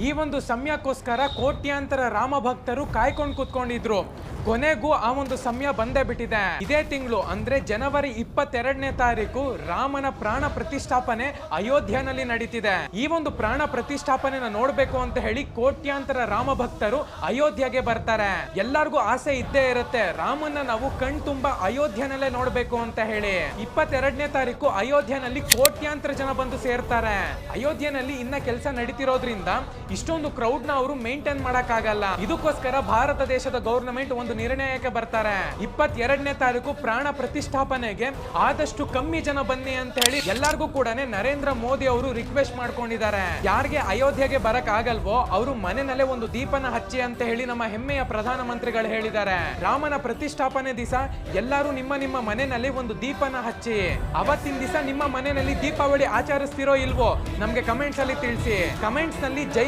ಈ ಒಂದು ಸಮಯಕ್ಕೋಸ್ಕರ ಕೋಟ್ಯಾಂತರ ರಾಮ ಭಕ್ತರು ಕಾಯ್ಕೊಂಡು ಕೂತ್ಕೊಂಡಿದ್ರು. ಕೊನೆಗೂ ಆ ಒಂದು ಸಮಯ ಬಂದೇ ಬಿಟ್ಟಿದೆ. ಇದೇ ತಿಂಗಳು ಅಂದ್ರೆ ಜನವರಿ 22ನೇ ತಾರೀಕು ರಾಮನ ಪ್ರಾಣ ಪ್ರತಿಷ್ಠಾಪನೆ ಅಯೋಧ್ಯೆಯಲ್ಲಿ ನಡೀತಿದೆ. ಈ ಒಂದು ಪ್ರಾಣ ಪ್ರತಿಷ್ಠಾಪನೆನ ನೋಡ್ಬೇಕು ಅಂತ ಹೇಳಿ ಕೋಟ್ಯಾಂತರ ರಾಮ ಭಕ್ತರು ಅಯೋಧ್ಯೆಗೆ ಬರ್ತಾರೆ. ಎಲ್ಲರಿಗೂ ಆಸೆ ಇದ್ದೇ ಇರುತ್ತೆ, ರಾಮನ್ನ ನಾವು ಕಣ್ ತುಂಬಾ ಅಯೋಧ್ಯೆನಲ್ಲೇ ನೋಡ್ಬೇಕು ಅಂತ ಹೇಳಿ. 22ನೇ ತಾರೀಕು ಅಯೋಧ್ಯೆನಲ್ಲಿ ಕೋಟ್ಯಾಂತರ ಜನ ಬಂದು ಸೇರ್ತಾರೆ. ಅಯೋಧ್ಯೆನಲ್ಲಿ ಇನ್ನ ಕೆಲಸ ನಡೀತಿರೋದ್ರಿಂದ ಇಷ್ಟೊಂದು ಕ್ರೌಡ್ ನ ಅವರು ಮೇಂಟೈನ್ ಮಾಡಕ್ ಆಗಲ್ಲ. ಇದಕ್ಕೋಸ್ಕರ ಭಾರತ ದೇಶದ ಗವರ್ನಮೆಂಟ್ ಒಂದು ನಿರ್ಣಯಕ್ಕೆ ಬರ್ತಾರೆ. 22ನೇ ತಾರೀಕು ಪ್ರಾಣ ಪ್ರತಿಷ್ಠಾಪನೆಗೆ ಆದಷ್ಟು ಕಮ್ಮಿ ಜನ ಬನ್ನಿ ಅಂತ ಹೇಳಿ ಎಲ್ಲರಿಗೂ ಕೂಡ ನರೇಂದ್ರ ಮೋದಿ ಅವರು ರಿಕ್ವೆಸ್ಟ್ ಮಾಡ್ಕೊಂಡಿದ್ದಾರೆ. ಯಾರಿಗೆ ಅಯೋಧ್ಯೆಗೆ ಬರಕ್ ಆಗಲ್ವೋ ಅವರು ಮನೆಯಲ್ಲೇ ಒಂದು ದೀಪನ ಹಚ್ಚಿ ಅಂತ ಹೇಳಿ ನಮ್ಮ ಹೆಮ್ಮೆಯ ಪ್ರಧಾನಮಂತ್ರಿಗಳು ಹೇಳಿದ್ದಾರೆ. ರಾಮನ ಪ್ರತಿಷ್ಠಾಪನೆ ದಿವಸ ಎಲ್ಲರೂ ನಿಮ್ಮ ನಿಮ್ಮ ಮನೆಯಲ್ಲಿ ಒಂದು ದೀಪನ ಹಚ್ಚಿ. ಅವತ್ತಿನ ದಿವಸ ನಿಮ್ಮ ಮನೆಯಲ್ಲಿ ದೀಪಾವಳಿ ಆಚರಿಸ್ತಿರೋ ಇಲ್ವೋ ನಮ್ಗೆ ಕಮೆಂಟ್ಸ್ ಅಲ್ಲಿ ತಿಳಿಸಿ. ಕಮೆಂಟ್ಸ್ ನಲ್ಲಿ ಜೈ